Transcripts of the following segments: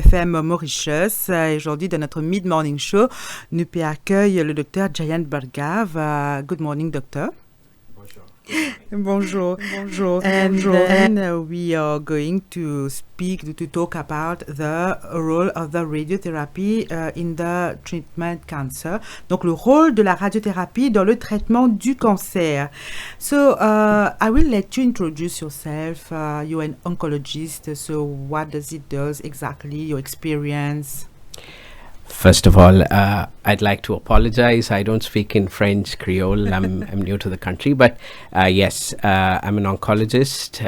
FM Mauritius. Aujourd'hui, dans notre Mid-Morning Show, nous accueillons le docteur Jayant Bhargav. Good morning, doctor. Bonjour. And then we are going to talk about the role of the radiotherapy in the treatment cancer. Donc, le rôle de la radiothérapie dans le traitement du cancer. So, I will let you introduce yourself. You're an oncologist, so what does it do exactly, your experience? First of all, I'd like to apologize. I don't speak in French Creole. I'm new to the country, but yes, I'm an oncologist.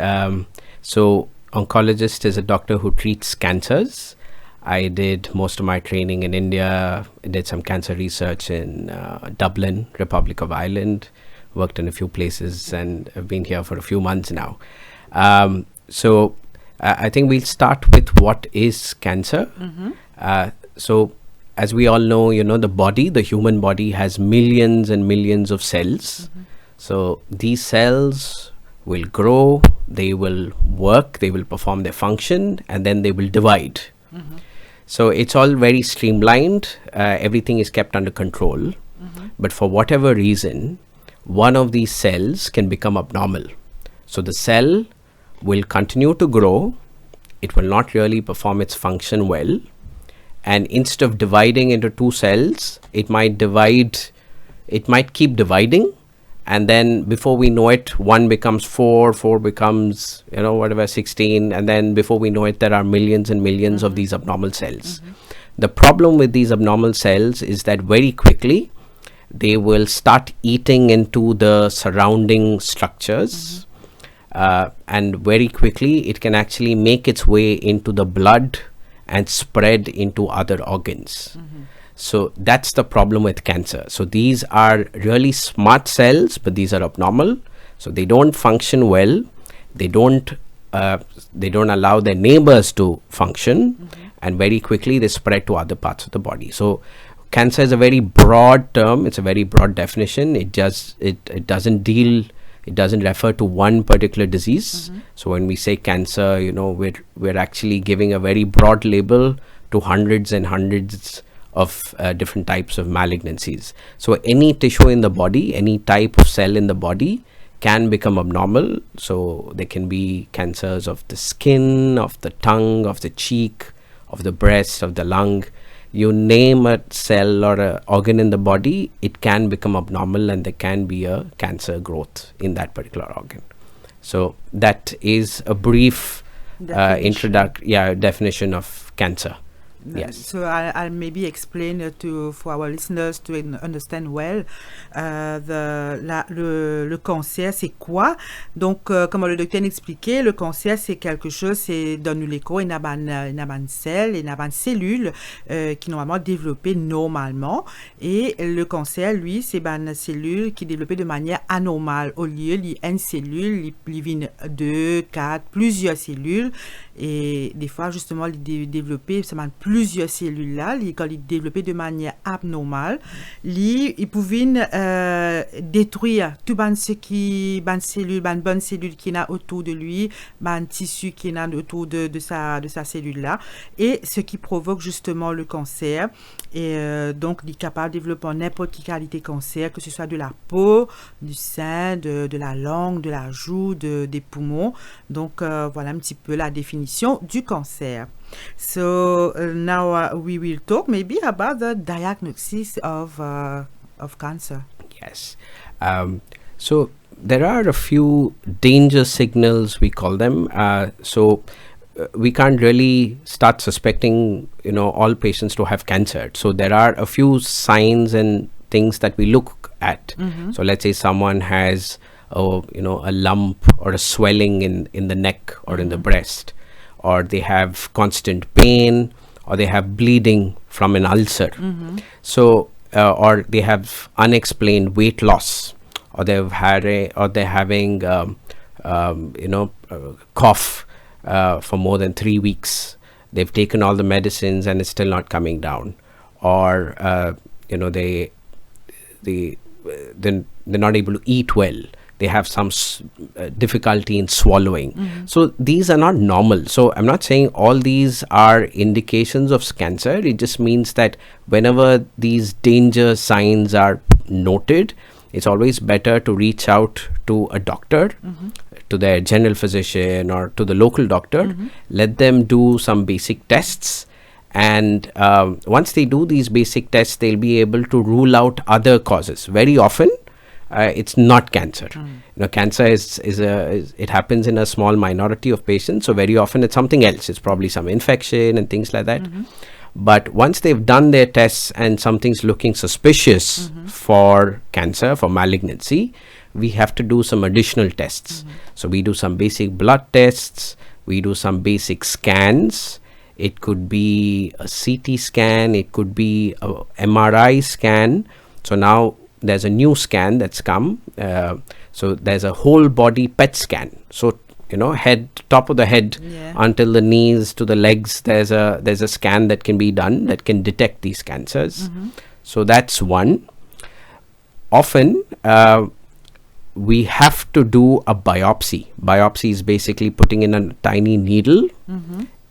So oncologist is a doctor who treats cancers. I did most of my training in India. I did some cancer research in Dublin, Republic of Ireland, worked in a few places, and I've been here for a few months now. So I think we'll start with what is cancer. So as we all know, the human body has millions and millions of cells. So these cells will grow, they will work, they will perform their function, and then they will divide. So it's all very streamlined. Everything is kept under control. But for whatever reason, one of these cells can become abnormal. So the cell will continue to grow. It will not really perform its function well. And instead of dividing into two cells, it might keep dividing, and then before we know it, 1 becomes 4 becomes 16, and then before we know it, there are millions and millions of these abnormal cells. The problem with these abnormal cells is that very quickly they will start eating into the surrounding structures, and very quickly it can actually make its way into the blood and spread into other organs. So that's the problem with cancer. So these are really smart cells, but these are abnormal. So they don't function well. They don't allow their neighbors to function, and very quickly they spread to other parts of the body. So cancer is a very broad term. It's a very broad definition. It doesn't refer to one particular disease. So when we say cancer, we're actually giving a very broad label to hundreds and hundreds of different types of malignancies. So any tissue in the body, any type of cell in the body can become abnormal. So there can be cancers of the skin, of the tongue, of the cheek, of the breast, of the lung. You name a cell or an organ in the body, it can become abnormal, and there can be a cancer growth in that particular organ. So that is a brief definition of cancer. Yes. So I'll maybe explain for our listeners to understand well le cancer, c'est quoi. Donc, comme le docteur expliquait, le cancer, c'est quelque chose, c'est dans l'écho, il y a une cellule, il y a une cellule qui est normalement développée normalement. Et le cancer, lui, c'est une cellule qui est développée de manière anormale. Au lieu, il y a une cellule, il vient 2, 4, plusieurs cellules. Et des fois, justement, il est développé, plusieurs cellules là, quand il est développé de manière abnormale, il pouvait détruire tout bonne cellule qui est autour de lui, un tissu qui est autour de sa cellule là, et ce qui provoque justement le cancer. Et donc, il est capable de développer n'importe quelle qualité cancer, que ce soit de la peau, du sein, de la langue, de la joue, des poumons. Donc, voilà un petit peu la définition du cancer. So now we will talk maybe about the diagnosis of cancer. Yes. So there are a few danger signals, we call them. We can't really start suspecting, all patients to have cancer. So there are a few signs and things that we look at. So let's say someone has a lump or a swelling in the neck or in the breast, or they have constant pain, or they have bleeding from an ulcer. So or they have unexplained weight loss, or they're having cough for more than 3 weeks. They've taken all the medicines and it's still not coming down, or they're not able to eat well. they have some difficulty in swallowing. So these are not normal. So I'm not saying all these are indications of cancer. It just means that whenever these danger signs are noted, it's always better to reach out to a doctor, to their general physician or to the local doctor, let them do some basic tests. And once they do these basic tests, they'll be able to rule out other causes. Very often, it's not cancer. Cancer it happens in a small minority of patients. So very often it's something else. It's probably some infection and things like that. But once they've done their tests and something's looking suspicious for cancer, for malignancy, we have to do some additional tests. So we do some basic blood tests. We do some basic scans. It could be a CT scan. It could be a MRI scan. So now there's a new scan that's come. So there's a whole body PET scan. So head, top of the head, until the knees to the legs, there's a scan that can be done that can detect these cancers. So that's one. Often we have to do a biopsy. Biopsy is basically putting in a tiny needle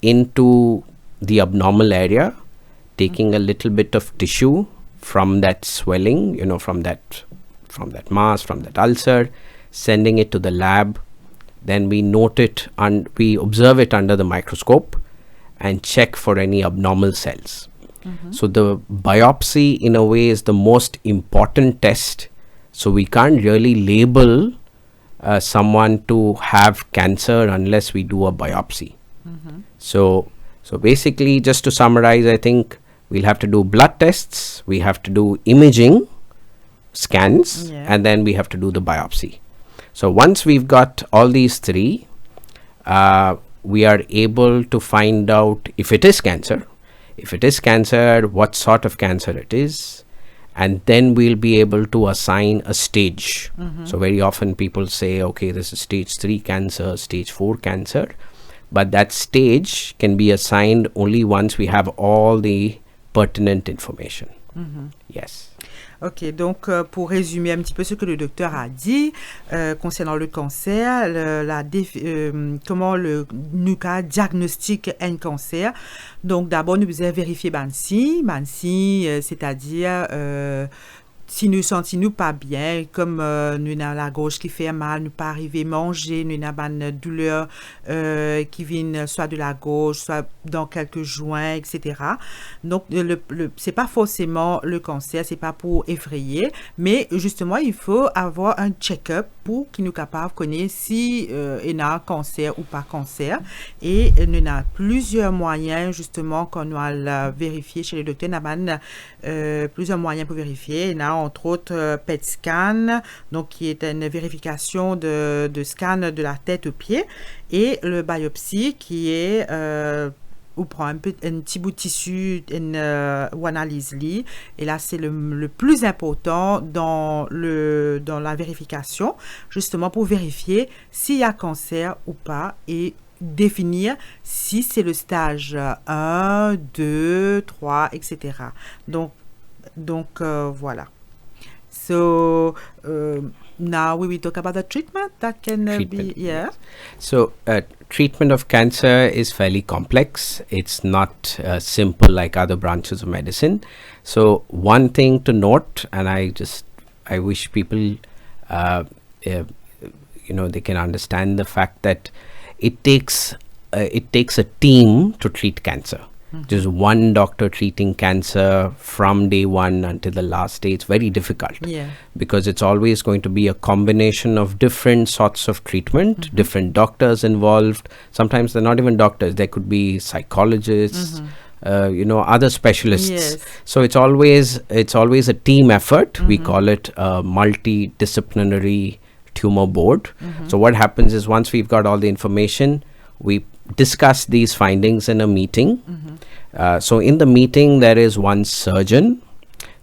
into the abnormal area, taking a little bit of tissue from that swelling, from that mass, from that ulcer, sending it to the lab. Then we note it and we observe it under the microscope and check for any abnormal cells. So the biopsy in a way is the most important test. So we can't really label someone to have cancer unless we do a biopsy. So basically, just to summarize, I think we'll have to do blood tests, we have to do imaging scans, and then we have to do the biopsy. So once we've got all these three, we are able to find out if it is cancer. If it is cancer, what sort of cancer it is. And then we'll be able to assign a stage. So very often people say, okay, this is stage 3 cancer, stage 4 cancer. But that stage can be assigned only once we have all the pertinent information. Yes. Ok, donc pour résumer un petit peu ce que le docteur a dit concernant le cancer, comment le NUCA diagnostique un cancer. Donc d'abord, nous devons vérifier Bansi, c'est-à-dire si nous sentons pas bien, comme nous avons la gorge qui fait mal, nous pas arriver à manger, nous avons une douleur qui vient soit de la gorge, soit dans quelques joints, etc. Donc, c'est pas forcément le cancer, c'est pas pour effrayer, mais justement, il faut avoir un check-up pour qu'il nous capable de connaître si il a un cancer ou pas cancer. Et nous avons plusieurs moyens, justement, qu'on doit vérifier chez le docteur. Nous avons plusieurs moyens pour vérifier. Il y a entre autres PET scan, donc qui est une vérification de scan de la tête aux pieds, et le biopsie qui est on prend un petit bout de tissu ou analyse-li, et là c'est le plus important dans la vérification, justement pour vérifier s'il y a cancer ou pas et définir si c'est le stage 1, 2, 3, etc. Donc voilà. So now we will talk about the treatment that can be, yeah. So treatment of cancer is fairly complex. It's not simple like other branches of medicine. So one thing to note, and I wish people, they can understand the fact that it takes a team to treat cancer. Just one doctor treating cancer from day one until the last day, it's very difficult. Because it's always going to be a combination of different sorts of treatment, different doctors involved. Sometimes they're not even doctors, they could be psychologists, other specialists. So it's always a team effort. We call it a multidisciplinary tumor board. So what happens is once we've got all the information, we discuss these findings in a meeting. So in the meeting, there is one surgeon,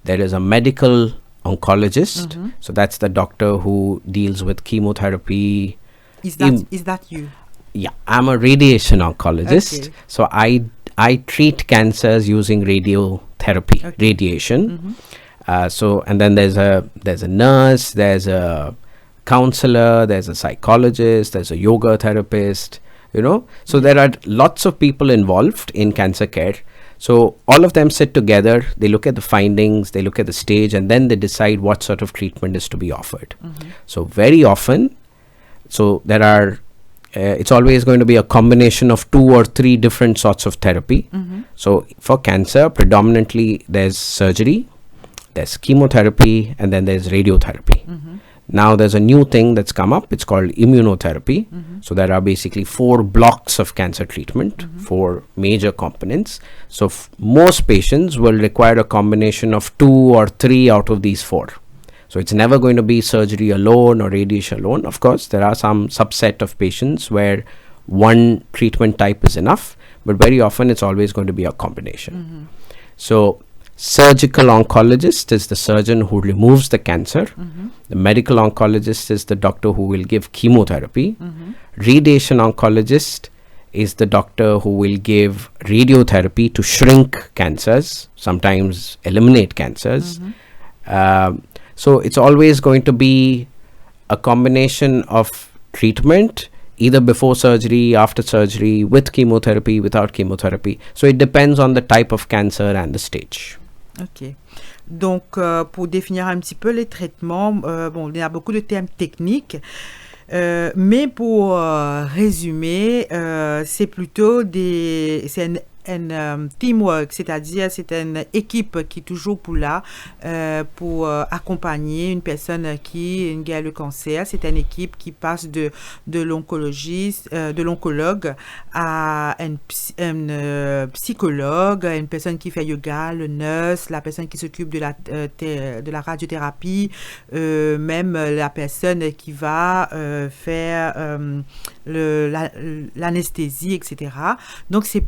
there is a medical oncologist. So that's the doctor who deals with chemotherapy. Is that you? Yeah, I'm a radiation oncologist. Okay. So I treat cancers using radiotherapy, radiation. So and then there's a nurse, there's a counselor, there's a psychologist, there's a yoga therapist, So there are lots of people involved in cancer care. So all of them sit together, they look at the findings, they look at the stage, and then they decide what sort of treatment is to be offered. So very often, there are, it's always going to be a combination of 2 or 3 different sorts of therapy. So for cancer, predominantly there's surgery, there's chemotherapy, and then there's radiotherapy. Now there's a new thing that's come up. It's called immunotherapy. So there are basically 4 blocks of cancer treatment, 4 major components. So most patients will require a combination of 2 or 3 out of these 4. So it's never going to be surgery alone or radiation alone. Of course, there are some subset of patients where one treatment type is enough, but very often it's always going to be a combination. So surgical oncologist is the surgeon who removes the cancer. The medical oncologist is the doctor who will give chemotherapy. Radiation oncologist is the doctor who will give radiotherapy to shrink cancers, sometimes eliminate cancers. So it's always going to be a combination of treatment, either before surgery, after surgery, with chemotherapy, without chemotherapy. So it depends on the type of cancer and the stage. Ok. Donc, pour définir un petit peu les traitements, bon, il y a beaucoup de termes techniques, mais pour résumer, c'est plutôt c'est un teamwork, c'est-à-dire c'est une équipe qui est toujours là pour accompagner une personne qui a le cancer. C'est une équipe qui passe de l'oncologiste, de l'oncologue à un psychologue, une personne qui fait yoga, le nurse, la personne qui s'occupe de la radiothérapie, même la personne qui va faire l'anesthésie, etc. Donc c'est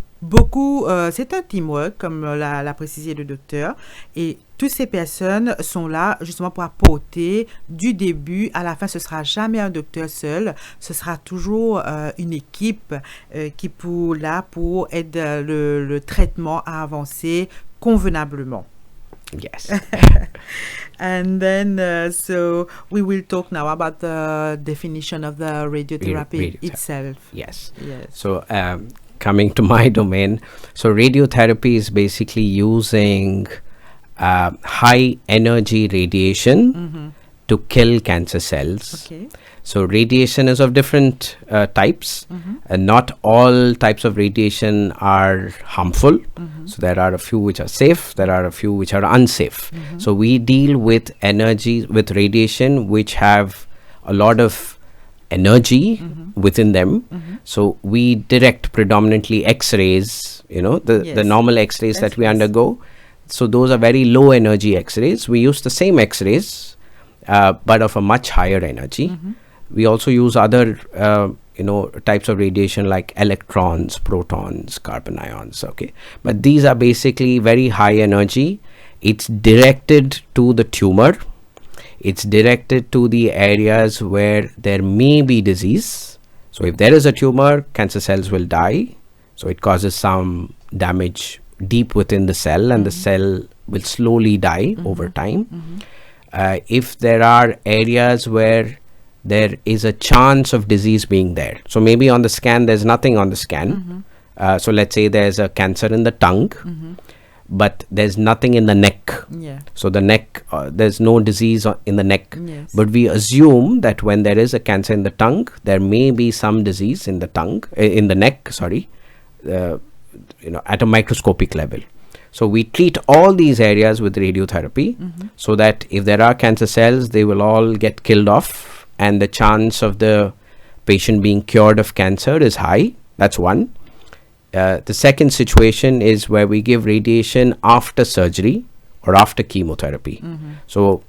c'est un teamwork, comme l'a précisé le docteur, et toutes ces personnes sont là justement pour apporter du début à la fin. Ce sera jamais un docteur seul, ce sera toujours une équipe qui est là pour aider le traitement à avancer convenablement. Yes. And then, so we will talk now about the definition of the radiotherapy itself. Yes. So, coming to my domain, so radiotherapy is basically using high energy radiation to kill cancer cells. Okay. So radiation is of different types, and not all types of radiation are harmful. So there are a few which are safe, there are a few which are unsafe. So we deal with radiation which have a lot of energy within them. So we direct predominantly X-rays, the normal X-rays that we undergo. So those are very low energy X-rays. We use the same X-rays, but of a much higher energy. We also use other types of radiation like electrons, protons, carbon ions. Okay, but these are basically very high energy. It's directed to the tumor. It's directed to the areas where there may be disease. So if there is a tumor, cancer cells will die. So it causes some damage deep within the cell, and the cell will slowly die over time. If there are areas where there is a chance of disease being there, so maybe on the scan there's nothing on the scan. So let's say there's a cancer in the tongue, but there's nothing in the neck. So the neck, there's no disease in the neck. But we assume that when there is a cancer in the tongue, there may be some disease in the tongue, in the neck, at a microscopic level. So we treat all these areas with radiotherapy, so that if there are cancer cells, they will all get killed off, and the chance of the patient being cured of cancer is high. That's one. The second situation is where we give radiation after surgery or after chemotherapy. So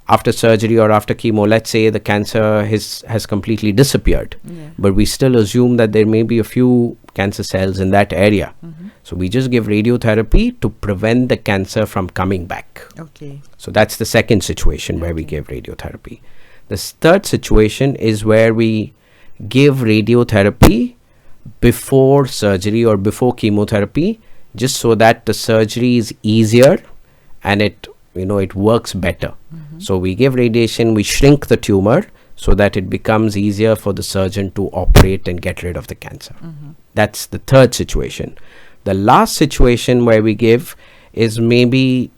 after surgery or after chemo, let's say the cancer has completely disappeared, but we still assume that there may be a few cancer cells in that area. So we just give radiotherapy to prevent the cancer from coming back. Okay. So that's the second situation where we give radiotherapy. The third situation is where we give radiotherapy before surgery or before chemotherapy, just so that the surgery is easier and it works better. So we give radiation, we shrink the tumor so that it becomes easier for the surgeon to operate and get rid of the cancer. That's the third situation. The last situation where we give is maybe,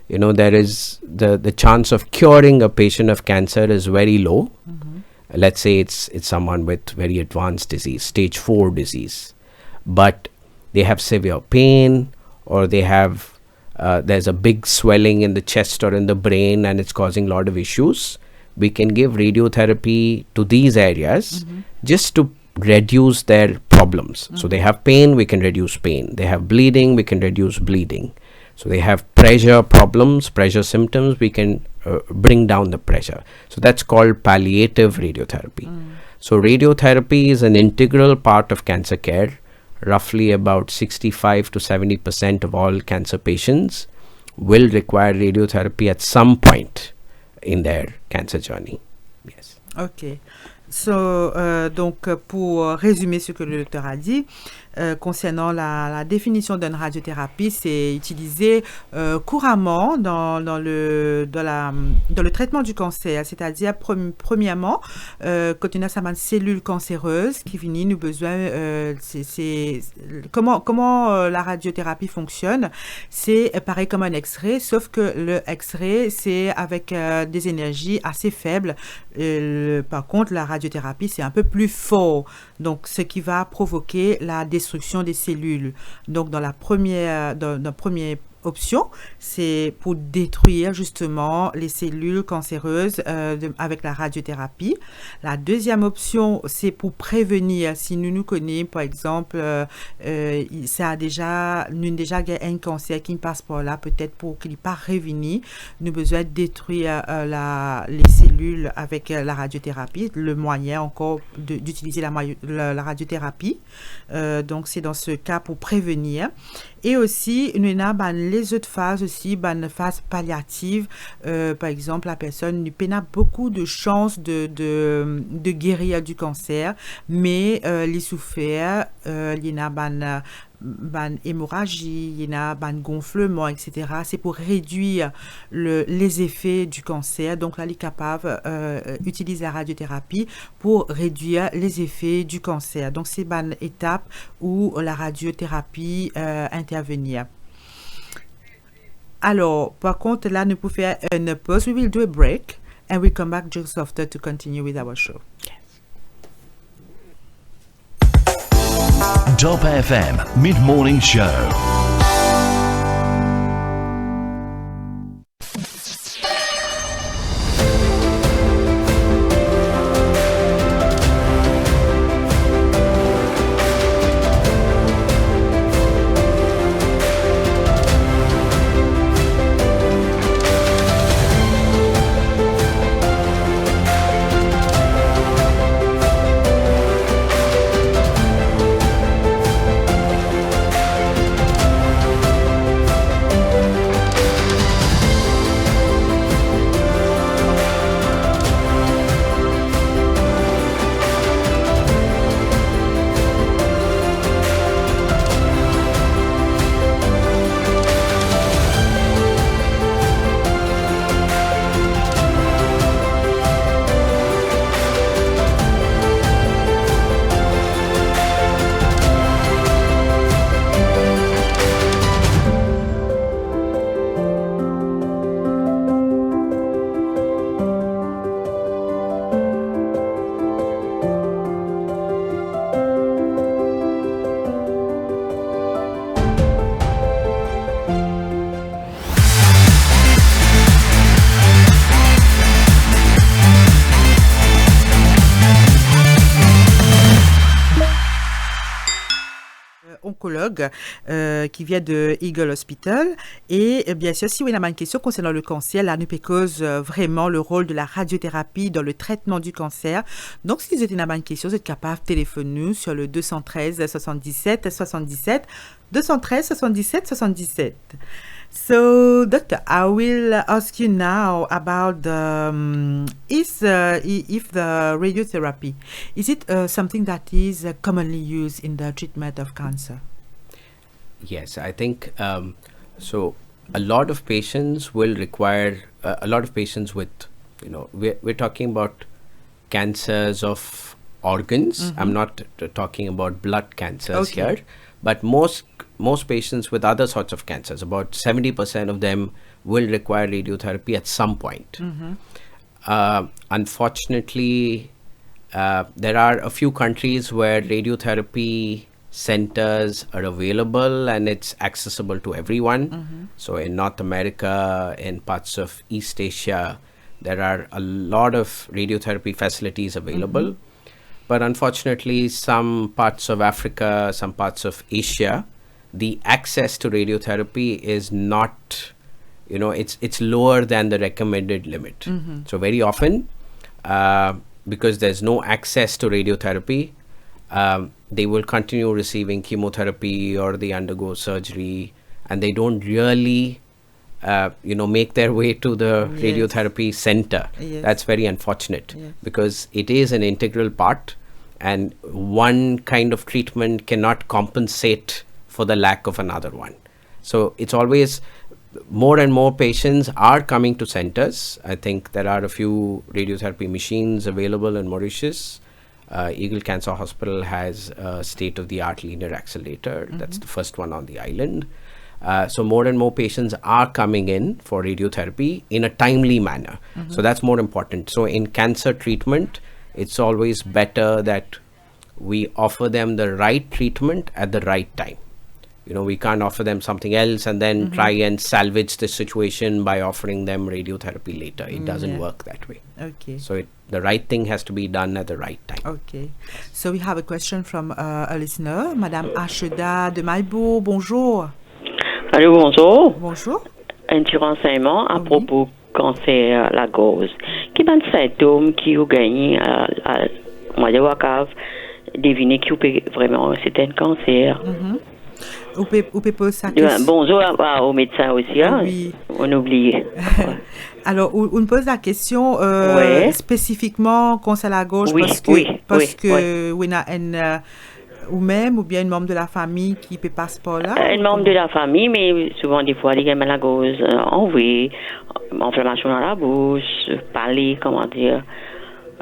there is the chance of curing a patient of cancer is very low. Let's say it's someone with very advanced disease, stage 4 disease, but they have severe pain, or they have there's a big swelling in the chest or in the brain and it's causing a lot of issues. We can give radiotherapy to these areas just to reduce their problems. So they have pain, we can reduce pain. They have bleeding, we can reduce bleeding. So they have pressure problems, pressure symptoms, we can bring down the pressure. So that's called palliative radiotherapy. So radiotherapy is an integral part of cancer care. Roughly about 65 to 70% of all cancer patients will require radiotherapy at some point in their cancer journey. Yes. Ok. Donc, pour résumer ce que le docteur a dit, concernant la définition d'une radiothérapie, c'est utilisé couramment dans le traitement du cancer, c'est-à-dire premièrement, quand on a sa cellule cancéreuse qui finit, nous besoin, comment la radiothérapie fonctionne, c'est pareil comme un X-ray, sauf que le X-ray, c'est avec des énergies assez faibles. Par contre, la radiothérapie, c'est un peu plus fort, donc ce qui va provoquer la destruction des cellules. Donc, dans la première option, c'est pour détruire justement les cellules cancéreuses avec la radiothérapie. La deuxième option, c'est pour prévenir. Si nous connaissons, par exemple, ça a déjà un cancer qui passe par là, peut-être pour qu'il n'est pas revenu, nous avons besoin de détruire les cellules avec la radiothérapie, le moyen encore d'utiliser la radiothérapie. Donc, c'est dans ce cas pour prévenir. Et aussi, nous avons les autres phases aussi, une phase palliative. Par exemple, la personne n'a pas beaucoup de chances de guérir du cancer, mais il souffert, il y a une hémorragie, il y a un gonflement, etc. C'est pour réduire les effets du cancer. Donc là, il est capable d'utiliser la radiothérapie pour réduire les effets du cancer. Donc, c'est une étape où la radiothérapie intervenir. Alors, par contre, là, nous pouvons faire une pause. We will do a break and we'll come back just after to continue with our show. Top FM Mid-Morning Show. Oncologue qui vient de Eagle Hospital. Et bien sûr, si vous avez une question concernant le cancer, là, nous cause vraiment le rôle de la radiothérapie dans le traitement du cancer. Donc, si vous avez une question, vous êtes capable de téléphoner nous sur le 213 77 77 213 77 77. So, Doctor, I will ask you now about if the radiotherapy, is it something that is commonly used in the treatment of cancer? Yes, I think so. A lot of patients will require a lot of patients with, we're talking about cancers of organs. I'm not talking about blood cancers Okay. here, but most patients with other sorts of cancers, about 70% of them will require radiotherapy at some point. Unfortunately, there are a few countries where radiotherapy centers are available and it's accessible to everyone. So in North America, in parts of East Asia, there are a lot of radiotherapy facilities available. But unfortunately, some parts of Africa, some parts of Asia, the access to radiotherapy is not, it's lower than the recommended limit. So very often, because there's no access to radiotherapy, they will continue receiving chemotherapy or they undergo surgery, and they don't really, make their way to the Yes. radiotherapy center. Yes. That's very unfortunate Yes. because it is an integral part, and one kind of treatment cannot compensate for the lack of another one. So it's always more and more patients are coming to centers. I think there are a few radiotherapy machines available in Mauritius. Eagle Cancer Hospital has a state-of-the-art linear accelerator. That's the first one on the island. So more and more patients are coming in for radiotherapy in a timely manner. So that's more important. So in cancer treatment, it's always better that we offer them the right treatment at the right time. We can't offer them something else and then try and salvage the situation by offering them radiotherapy later. It doesn't work that way. Okay. So the right thing has to be done at the right time. Okay. So we have a question from a listener, Madame Asheda de Malbo. Bonjour. Allô, bonjour. Bonjour. Un petit renseignement à Oui. propos cancer la gorge. Quels sont les symptômes qui ont gagné à moi de Wakav deviner qui peut vraiment c'est un cancer. Vous pouvez poser sa question. Bonjour au médecin aussi, hein? Oui. On oublie. Ouais. Alors, on pose la question Ouais. spécifiquement concernant la gorge Oui, parce que, oui, on a une, ou même, ou bien un membre de la famille qui peut passer par là. Un membre de la famille, mais souvent des fois, il y a la gorge enrouée, inflammation dans la bouche, parler, comment dire,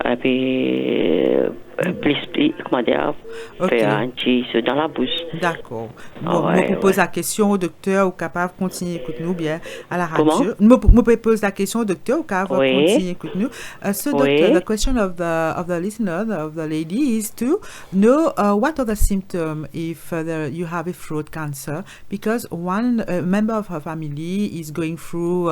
et puis, comment dire, Ok. faire un petit dans la bouche. D'accord. Ah Bon, ouais, je pose ouais. la question au docteur, ou capable de continuer écouter nous bien à la radio. Comment? Je pose la question au docteur, ou capable de Oui. continuer écouter nous. So, Oui. doctor, the question of the listener, of the lady, is to know what are the symptoms if you have a throat cancer, because one member of her family is going through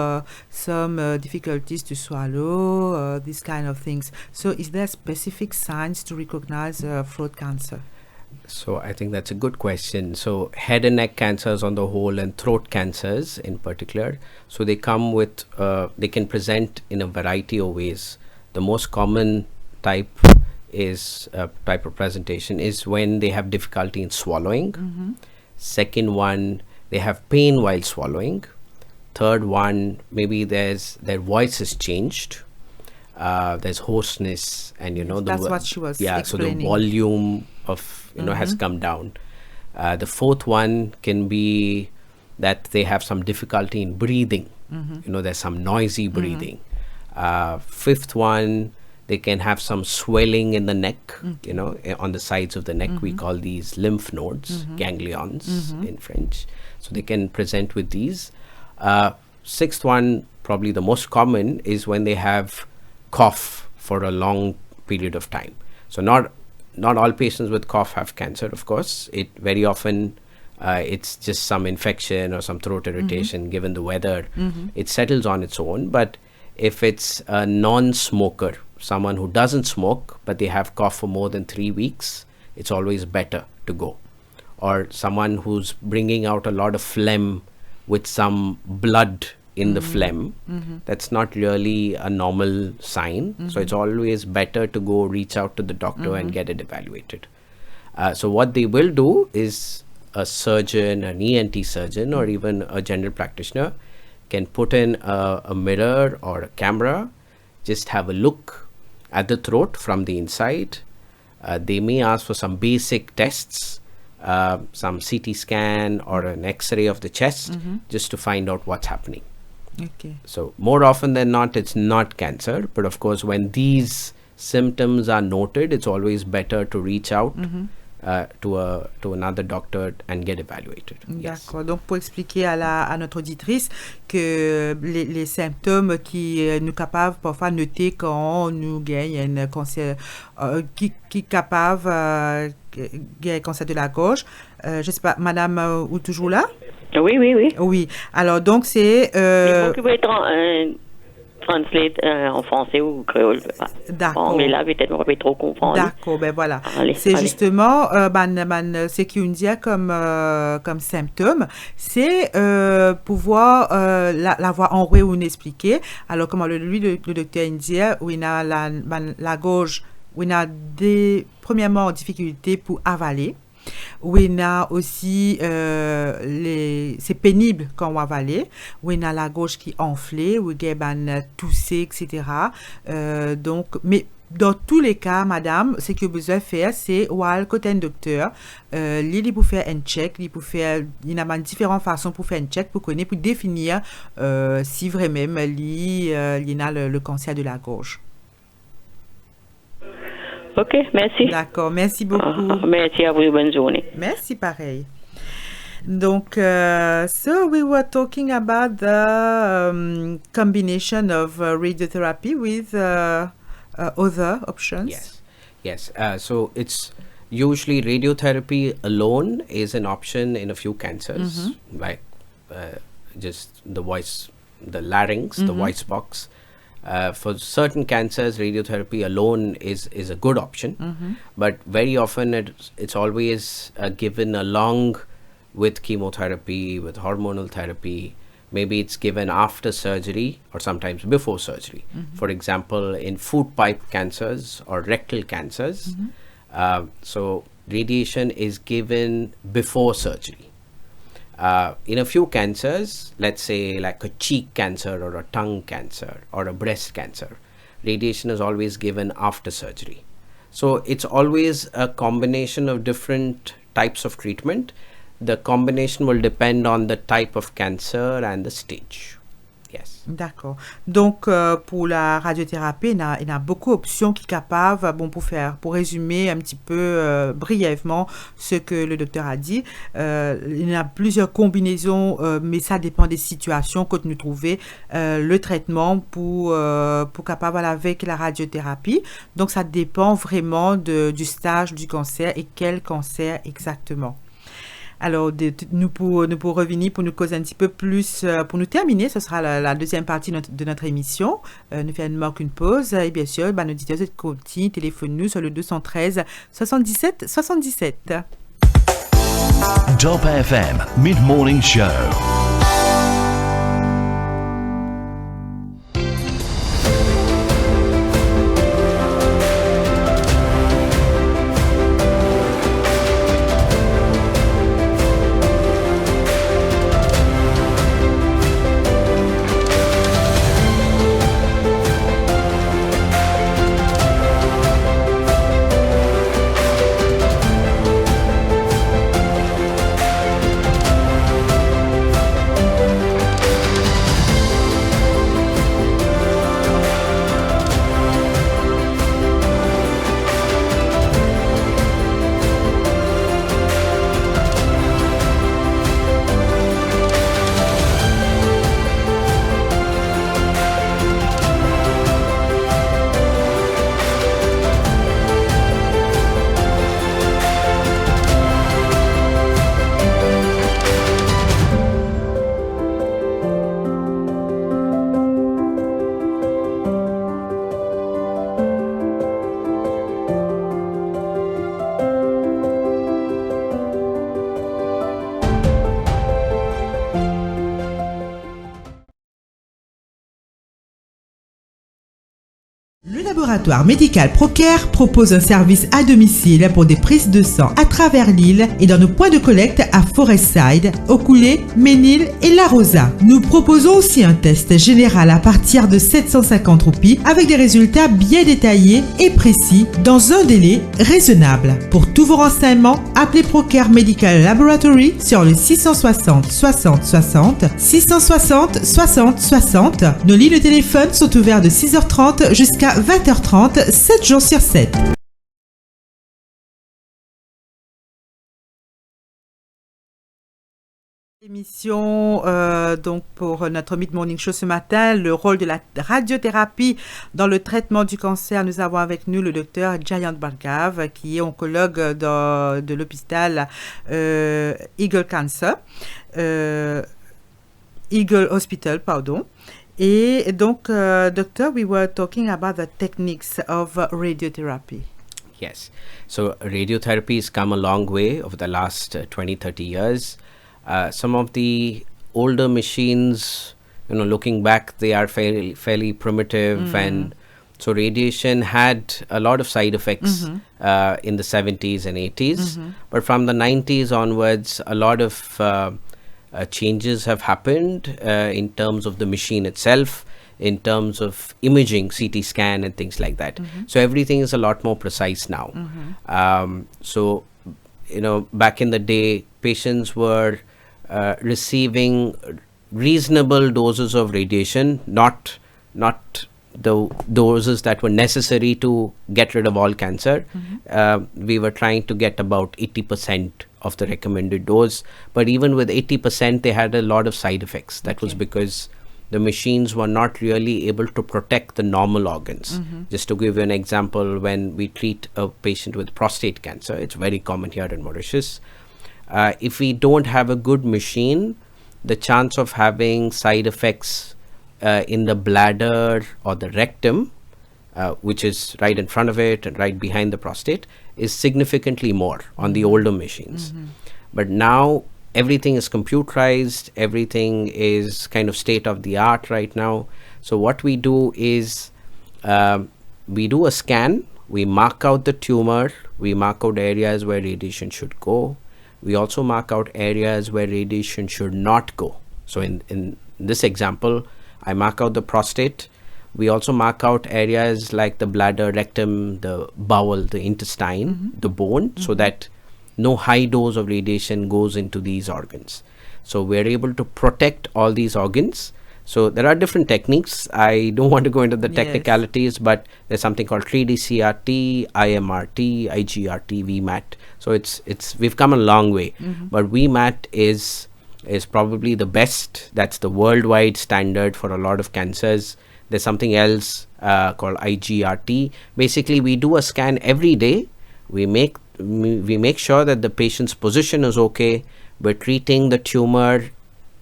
some difficulties to swallow, these kind of things. So, is there specific signs to recognize throat cancer? So I think that's a good question. So head and neck cancers on the whole and throat cancers in particular, so they come with, they can present in a variety of ways. The most common type of presentation is when they have difficulty in swallowing. Second one, they have pain while swallowing. Third one, maybe their voice has changed. There's hoarseness, and That's what she was so the explaining. volume of has come down. The fourth one can be that they have some difficulty in breathing. There's some noisy breathing. Fifth one, they can have some swelling in the neck, on the sides of the neck. We call these lymph nodes, ganglions in French. So they can present with these. Sixth one, probably the most common, is when they have cough for a long period of time. So not all patients with cough have cancer, of course. It very often it's just some infection or some throat irritation. Given the weather, it settles on its own. But if it's a non-smoker, someone who doesn't smoke but they have cough for more than 3 weeks, it's always better to go. Or someone who's bringing out a lot of phlegm with some blood in the phlegm, that's not really a normal sign. So it's always better to go reach out to the doctor and get it evaluated. So what they will do is a surgeon, an ENT surgeon, or even a general practitioner can put in a mirror or a camera, just have a look at the throat from the inside. They may ask for some basic tests, some CT scan or an X-ray of the chest, just to find out what's happening. Okay. So more often than not, it's not cancer. But of course, when these symptoms are noted, it's always better to reach out to another doctor and get evaluated. D'accord. Donc, pour expliquer à notre auditrice que les symptômes qui nous capables parfois noter quand nous gagne un cancer, qui capable un cancer de la gorge. Je sais pas, madame, ou toujours là? Oui. Oui. Alors, donc, c'est... Il faut que translate en français ou créole. D'accord. En anglais, là, peut-être, on ne peut pas trop comprendre. D'accord, ben voilà. Allez. Justement, ce qu'on dit comme symptôme, c'est pouvoir l'avoir en vrai ou expliquer. Alors, comme le docteur India, où il a la gorge, où il a premièrement, difficultés pour avaler. Où il y a aussi, c'est pénible quand on avale, où il y a la gorge qui est enflée, où il y a toussé, etc. Donc, mais dans tous les cas, madame, ce que vous besoin faire, c'est aller côté un docteur, il pour faire un check, il y a différentes façons pour faire un check, pour définir si vraiment il y a le cancer de la gorge. OK, merci. D'accord, merci beaucoup. Merci à vous, bonne journée. Merci, pareil. Donc, so we were talking about the combination of radiotherapy with other options. Yes. So it's usually radiotherapy alone is an option in a few cancers, like just the larynx, the voice box. For certain cancers, radiotherapy alone is a good option, but very often it's always given along with chemotherapy, with hormonal therapy. Maybe it's given after surgery or sometimes before surgery. For example, in food pipe cancers or rectal cancers, so radiation is given before surgery. In a few cancers, let's say like a cheek cancer or a tongue cancer or a breast cancer, radiation is always given after surgery. So it's always a combination of different types of treatment. The combination will depend on the type of cancer and the stage. Yes. D'accord. Donc, pour la radiothérapie, il y a beaucoup d'options qui sont capables, pour résumer un petit peu brièvement ce que le docteur a dit. Il y a plusieurs combinaisons, mais ça dépend des situations que nous trouvons le traitement pour capable avec la radiothérapie. Donc, ça dépend vraiment du stage du cancer et quel cancer exactement. Alors, nous pour revenir, pour nous causer un petit peu plus, pour nous terminer, ce sera la deuxième partie de notre émission. Nous faisons une pause et bien sûr, nos auditeurs continuent, téléphone-nous sur le 213 77 77. Top FM Mid-Morning Show. Le laboratoire médical Procare propose un service à domicile pour des prises de sang à travers l'île et dans nos points de collecte à Forestside, Ocoulé, Ménil et La Rosa. Nous proposons aussi un test général à partir de 750 roupies avec des résultats bien détaillés et précis dans un délai raisonnable. Pour tous vos renseignements, appelez Procare Medical Laboratory sur le 660 60 60 660 60 60. Nos lignes de téléphone sont ouvertes de 6h30 jusqu'à 20h30. 19h30, 7 jours sur 7. Émission donc pour notre Mid Morning Show ce matin, le rôle de la radiothérapie dans le traitement du cancer. Nous avons avec nous le docteur Jayant Bhargav, qui est oncologue de l'hôpital Eagle Cancer, Eagle Hospital, pardon. Et donc, doctor, we were talking about the techniques of radiotherapy. Yes. So radiotherapy has come a long way over the last 20, 30 years. Some of the older machines, looking back, they are fairly primitive, and so radiation had a lot of side effects in the 70s and 80s. But from the 90s onwards, a lot of changes have happened in terms of the machine itself, in terms of imaging, CT scan and things like that. So everything is a lot more precise now. So, back in the day, patients were receiving reasonable doses of radiation, not the doses that were necessary to get rid of all cancer. We were trying to get about 80% of the recommended dose, but even with 80%, they had a lot of side effects. That was because the machines were not really able to protect the normal organs. Just to give you an example, when we treat a patient with prostate cancer, it's very common here in Mauritius. If we don't have a good machine, the chance of having side effects in the bladder or the rectum, which is right in front of it and right behind the prostate, is significantly more on the older machines. But now everything is computerized, everything is kind of state of the art right now. So what we do is we do a scan, we mark out the tumor, we mark out areas where radiation should go. We also mark out areas where radiation should not go. So in this example, I mark out the prostate. We also mark out areas like the bladder, rectum, the bowel, the intestine, the bone, so that no high dose of radiation goes into these organs. So we're able to protect all these organs. So there are different techniques. I don't want to go into the technicalities, but there's something called 3D CRT, IMRT, IGRT, VMAT. So we've come a long way. But VMAT is probably the best. That's the worldwide standard for a lot of cancers. There's something else called IGRT. Basically, we do a scan every day. We make sure that the patient's position is okay. We're treating the tumor.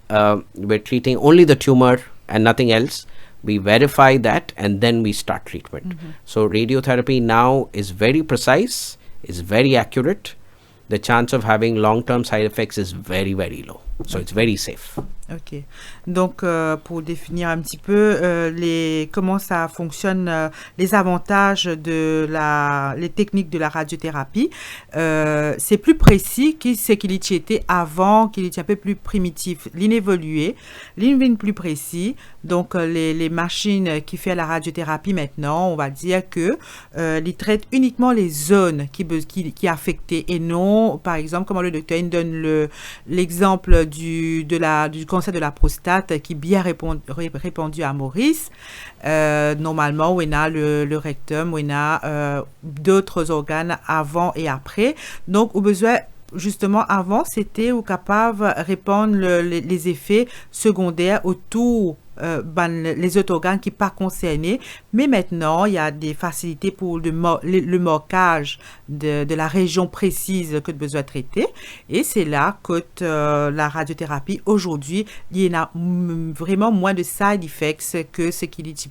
We're treating only the tumor and nothing else. We verify that and then we start treatment. So radiotherapy now is very precise, is very accurate. The chance of having long-term side effects is very, very low. So it's very safe. Ok. Donc, pour définir un petit peu comment ça fonctionne, les avantages les techniques de la radiothérapie, c'est plus précis que ce qu'il était avant, qu'il était un peu plus primitif. L'inévolué, l'invine plus précis. Donc, les machines qui font la radiothérapie maintenant, on va dire que ils traitent uniquement les zones qui affectées et non, par exemple, comme le docteur donne l'exemple du cancer de la prostate qui bien répandu à Maurice. Normalement, on a le rectum, on a d'autres organes avant et après. Donc, au besoin, justement, avant, c'était capable de répandre les effets secondaires autour les autres organes qui ne sont pas concernés. Mais maintenant, il y a des facilités pour le marquage de la région précise que besoin traiter. Et c'est là que la radiothérapie, aujourd'hui, il y a vraiment moins de side effects que ce qu'il est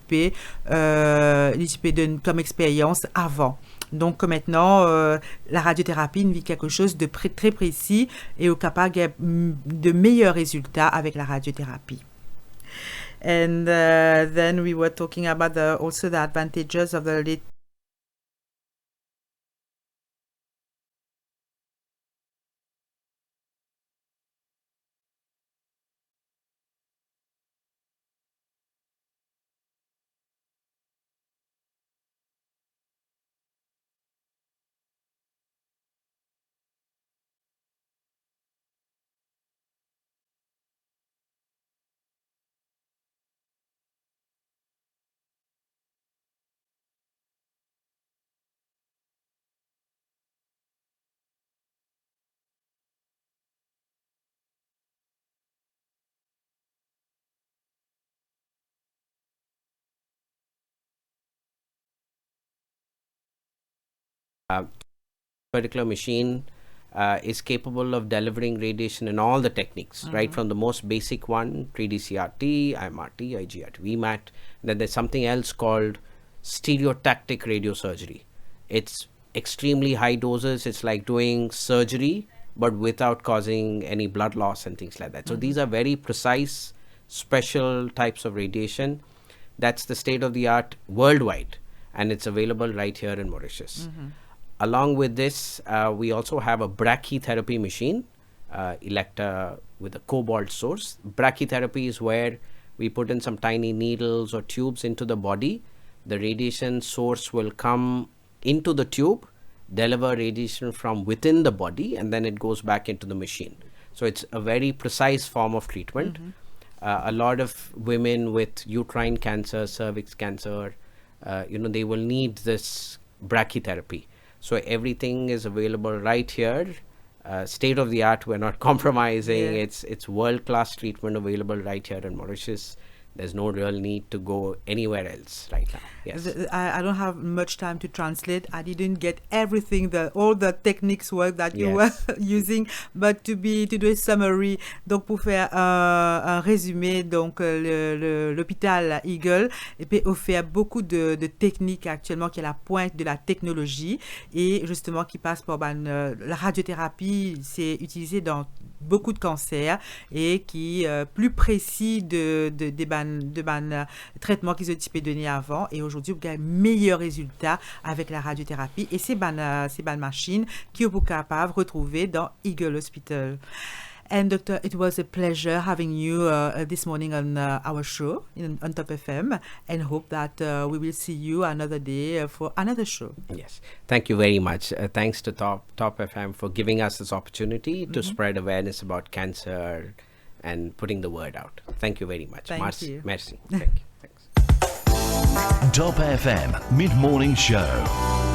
donne comme expérience avant. Donc maintenant, la radiothérapie vit quelque chose de très précis et est capable de meilleurs résultats avec la radiothérapie. And then we were talking about also the advantages of the particular machine is capable of delivering radiation in all the techniques, right from the most basic one, 3D CRT, IMRT, IGRT, VMAT. Then there's something else called stereotactic radiosurgery. It's extremely high doses. It's like doing surgery but without causing any blood loss and things like that. So these are very precise, special types of radiation. That's the state of the art worldwide, and it's available right here in Mauritius. Along with this, we also have a brachytherapy machine, Electa with a cobalt source. Brachytherapy is where we put in some tiny needles or tubes into the body. The radiation source will come into the tube, deliver radiation from within the body, and then it goes back into the machine. So it's a very precise form of treatment. A lot of women with uterine cancer, cervix cancer, they will need this brachytherapy. So everything is available right here. State of the art, we're not compromising. It's world-class treatment available right here in Mauritius. There's no real need to go anywhere else right now. Yes. I don't have much time to translate. I didn't get everything, all the techniques work that you were using, but to do a summary, donc pour faire un résumé, donc l'hôpital Eagle offre beaucoup de techniques actuellement qui est à la pointe de la technologie et justement qui passe par la radiothérapie, c'est utilisé dans beaucoup de cancers et qui plus précis des traitements qu'ils ont donné avant, et aujourd'hui vous avez meilleurs résultats avec la radiothérapie et ces machines qui sont capables de retrouver dans Eagle Hospital. And Doctor, it was a pleasure having you this morning on our show on Top FM, and hope that we will see you another day for another show. Yes, thank you very much. Thanks to Top FM for giving us this opportunity to spread awareness about cancer and putting the word out. Thank you very much. Thank you. Merci. Thank you. Thanks. Top FM Mid-Morning Show.